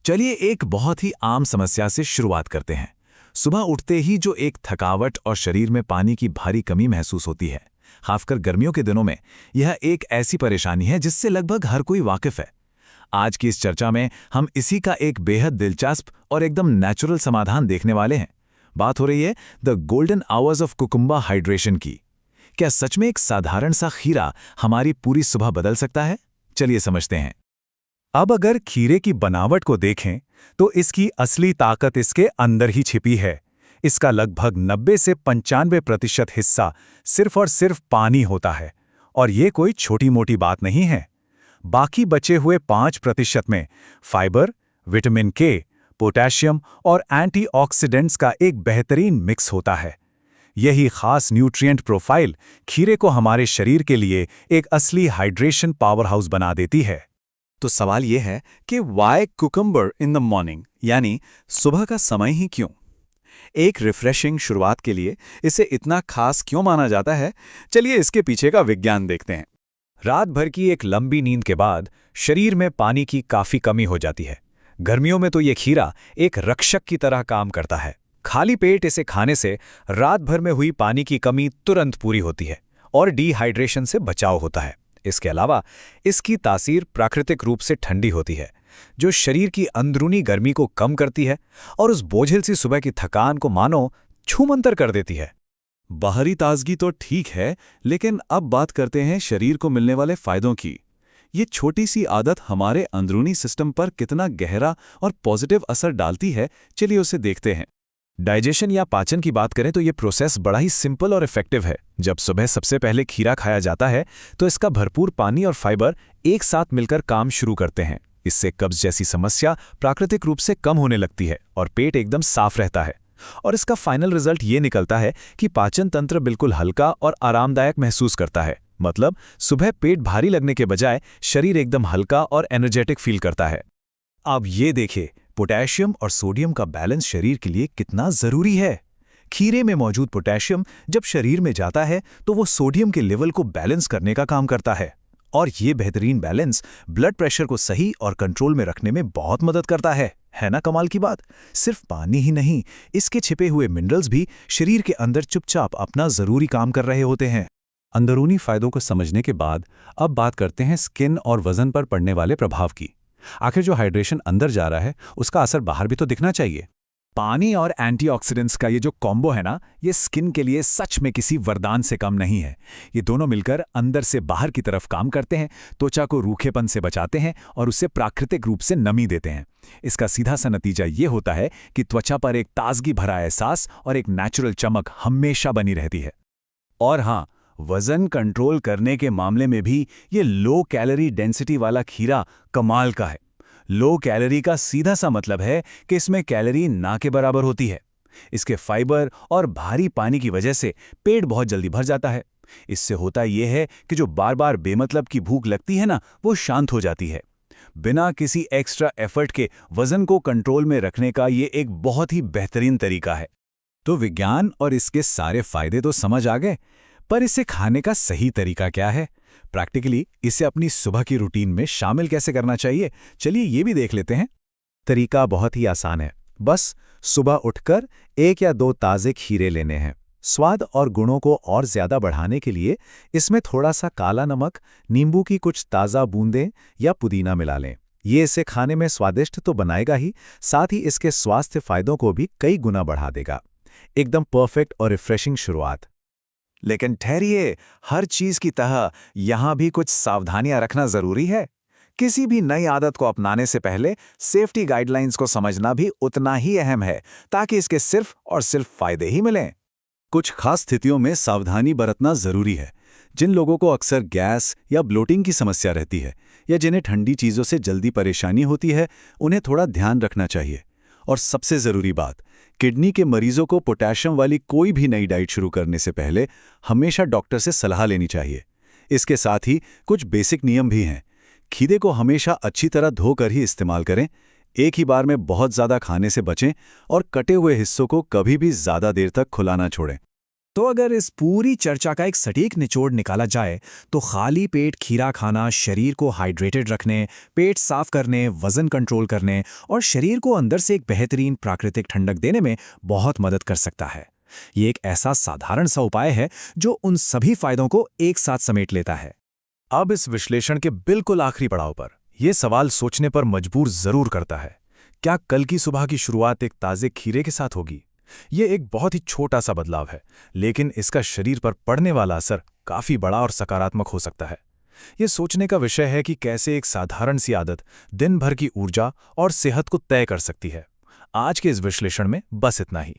चलिए एक बहुत ही आम समस्या से शुरुआत करते हैं। सुबह उठते ही जो एक थकावट और शरीर में पानी की भारी कमी महसूस होती है, खासकर गर्मियों के दिनों में, यह एक ऐसी परेशानी है जिससे लगभग हर कोई वाकिफ है। आज की इस चर्चा में हम इसी का एक बेहद दिलचस्प और एकदम नेचुरल समाधान देखने वाले हैं। बात हो रही है the golden hours of cucumber hydration की। क्या सच में एक साधारण सा खीरा हमारी पूरी सुबह बदल सकता है? चलिए समझते हैं। अब अगर खीरे की बनावट को देखें तो इसकी असली ताकत इसके अंदर ही छिपी है। इसका लगभग 90 से 95% हिस्सा सिर्फ और सिर्फ पानी होता है, और ये कोई छोटी मोटी बात नहीं है। बाकी बचे हुए 5% में फाइबर, विटामिन के, पोटेशियम और एंटीऑक्सीडेंट्स का एक बेहतरीन मिक्स होता है। यही खास न्यूट्रिएंट प्रोफाइल खीरे को हमारे शरीर के लिए एक असली हाइड्रेशन पावरहाउस बना देती है। तो सवाल यह है कि why cucumber in the morning, यानी सुबह का समय ही क्यों? एक रिफ्रेशिंग शुरुआत के लिए इसे इतना खास क्यों माना जाता है? चलिए इसके पीछे का विज्ञान देखते हैं। रात भर की एक लंबी नींद के बाद शरीर में पानी की काफी कमी हो जाती है। गर्मियों में तो ये खीरा एक रक्षक की तरह काम करता है। खाली पेट इसे खाने से रात भर में हुई पानी की कमी तुरंत पूरी होती है और डिहाइड्रेशन से बचाव होता है। इसके अलावा इसकी तासीर प्राकृतिक रूप से ठंडी होती है, जो शरीर की अंदरूनी गर्मी को कम करती है और उस बोझिल सी सुबह की थकान को मानो छूमंतर कर देती है। बाहरी ताजगी तो ठीक है, लेकिन अब बात करते हैं शरीर को मिलने वाले फायदों की। ये छोटी सी आदत हमारे अंदरूनी सिस्टम पर कितना गहरा और पॉजिटिव असर डालती है, चलिए उसे देखते हैं। डाइजेशन या पाचन की बात करें तो ये प्रोसेस बड़ा ही सिंपल और इफेक्टिव है। जब सुबह सबसे पहले खीरा खाया जाता है तो इसका भरपूर पानी और फाइबर एक साथ मिलकर काम शुरू करते हैं। इससे कब्ज जैसी समस्या प्राकृतिक रूप से कम होने लगती है और पेट एकदम साफ रहता है। और इसका फाइनल रिजल्ट ये निकलता है कि पाचन तंत्र बिल्कुल हल्का और आरामदायक महसूस करता है। मतलब सुबह पेट भारी लगने के बजाय शरीर एकदम हल्का और एनर्जेटिक फील करता है। अब ये देखिए, पोटेशियम और सोडियम का बैलेंस शरीर के लिए कितना जरूरी है। खीरे में मौजूद पोटेशियम जब शरीर में जाता है तो वो सोडियम के लेवल को बैलेंस करने का काम करता है, और ये बेहतरीन बैलेंस ब्लड प्रेशर को सही और कंट्रोल में रखने में बहुत मदद करता है ना कमाल की बात? सिर्फ पानी ही नहीं, इसके छिपे हुए मिनरल्स भी शरीर के अंदर चुपचाप अपना जरूरी काम कर रहे होते हैं। अंदरूनी फायदों को समझने के बाद अब बात करते हैं स्किन और वजन पर पड़ने वाले प्रभाव की। आखिर जो हाइड्रेशन अंदर जा रहा है उसका असर बाहर भी तो दिखना चाहिए। पानी और एंटीऑक्सीडेंट्स का ये जो कॉम्बो है ना, ये स्किन के लिए सच में किसी वरदान से कम नहीं है। ये दोनों मिलकर अंदर से बाहर की तरफ काम करते हैं, त्वचा को रूखेपन से बचाते हैं और उसे प्राकृतिक रूप से नमी देते हैं। इसका सीधा सा नतीजा ये होता है कि त्वचा पर एक ताजगी भरा एहसास और एक नेचुरल चमक हमेशा बनी रहती है। और हाँ, वजन कंट्रोल करने के मामले में भी ये लो कैलोरी डेंसिटी वाला खीरा कमाल का है। लो कैलोरी का सीधा सा मतलब है कि इसमें कैलोरी ना के बराबर होती है। इसके फाइबर और भारी पानी की वजह से पेट बहुत जल्दी भर जाता है। इससे होता यह है कि जो बार बार बेमतलब की भूख लगती है ना, वो शांत हो जाती है। बिना किसी एक्स्ट्रा एफर्ट के वजन को कंट्रोल में रखने का ये एक बहुत ही बेहतरीन तरीका है। तो विज्ञान और इसके सारे फायदे तो समझ आ गए, पर इसे खाने का सही तरीका क्या है? प्रैक्टिकली इसे अपनी सुबह की रूटीन में शामिल कैसे करना चाहिए, चलिए ये भी देख लेते हैं। तरीका बहुत ही आसान है। बस सुबह उठकर 1 या 2 ताज़े खीरे लेने हैं। स्वाद और गुणों को और ज्यादा बढ़ाने के लिए इसमें थोड़ा सा काला नमक, नींबू की कुछ ताज़ा बूंदें या पुदीना मिला लें। ये इसे खाने में स्वादिष्ट तो बनाएगा ही, साथ ही इसके स्वास्थ्य फायदों को भी कई गुना बढ़ा देगा। एकदम परफेक्ट और रिफ्रेशिंग शुरुआत। लेकिन ठहरिए, हर चीज की तरह यहां भी कुछ सावधानियां रखना जरूरी है। किसी भी नई आदत को अपनाने से पहले सेफ्टी गाइडलाइंस को समझना भी उतना ही अहम है, ताकि इसके सिर्फ और सिर्फ फायदे ही मिलें। कुछ खास स्थितियों में सावधानी बरतना जरूरी है। जिन लोगों को अक्सर गैस या ब्लोटिंग की समस्या रहती है, या जिन्हें ठंडी चीज़ों से जल्दी परेशानी होती है, उन्हें थोड़ा ध्यान रखना चाहिए। और सबसे ज़रूरी बात, किडनी के मरीजों को पोटेशियम वाली कोई भी नई डाइट शुरू करने से पहले हमेशा डॉक्टर से सलाह लेनी चाहिए। इसके साथ ही कुछ बेसिक नियम भी हैं। खीरे को हमेशा अच्छी तरह धोकर ही इस्तेमाल करें, एक ही बार में बहुत ज़्यादा खाने से बचें और कटे हुए हिस्सों को कभी भी ज़्यादा देर तक खुला ना छोड़ें। तो अगर इस पूरी चर्चा का एक सटीक निचोड़ निकाला जाए तो खाली पेट खीरा खाना शरीर को हाइड्रेटेड रखने, पेट साफ करने, वजन कंट्रोल करने और शरीर को अंदर से एक बेहतरीन प्राकृतिक ठंडक देने में बहुत मदद कर सकता है। ये एक ऐसा साधारण सा उपाय है जो उन सभी फायदों को एक साथ समेट लेता है। अब इस विश्लेषण के बिल्कुल आखिरी पड़ाव पर यह सवाल सोचने पर मजबूर जरूर करता है, क्या कल की सुबह की शुरुआत एक ताजे खीरे के साथ होगी? ये एक बहुत ही छोटा सा बदलाव है, लेकिन इसका शरीर पर पड़ने वाला असर काफी बड़ा और सकारात्मक हो सकता है। ये सोचने का विषय है कि कैसे एक साधारण सी आदत दिन भर की ऊर्जा और सेहत को तय कर सकती है। आज के इस विश्लेषण में बस इतना ही।